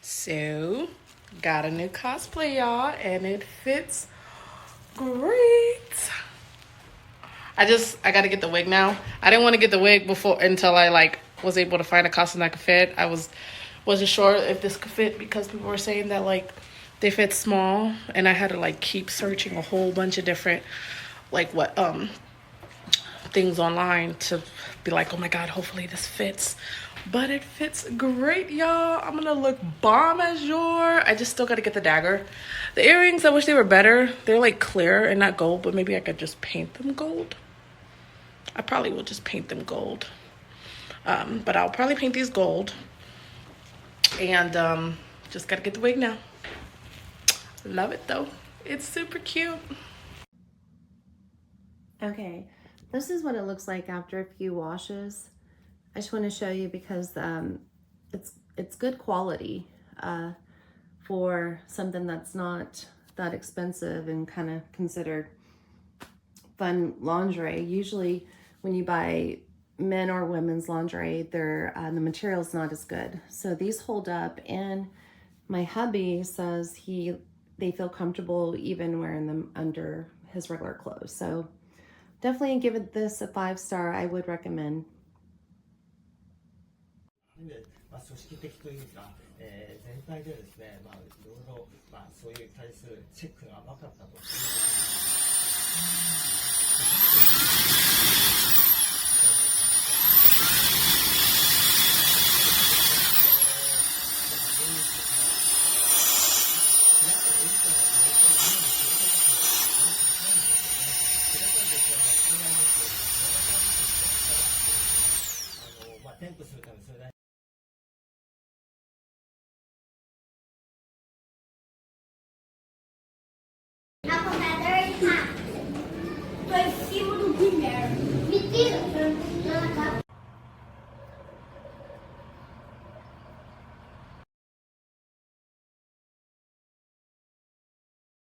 So, got a new cosplay, y'all, and it fits great. I gotta get the wig now. I didn't want to get the wig until I was able to find a costume that could fit. I wasn't sure if this could fit because people were saying that they fit small, and I had to keep searching a whole bunch of different things online to be like, oh my god, hopefully this fits. But it fits great, y'all. I'm gonna look bomb as jour. I just still gotta get the dagger. The earrings, I wish they were better. They're clear and not gold, but maybe I could just paint them gold. I probably will just paint them gold. But I'll probably paint these gold. And just gotta get the wig now. Love it though. It's super cute. Okay, this is what it looks like after a few washes. I just want to show you because it's good quality for something that's not that expensive and kind of considered fun lingerie. Usually when you buy men or women's lingerie, the material's not as good. So these hold up, and my hubby says they feel comfortable even wearing them under his regular clothes. So definitely give this a 5-star. I would recommend. 組織的というか、全体でですね、いろいろ、そういう対するチェックが甘かったということです。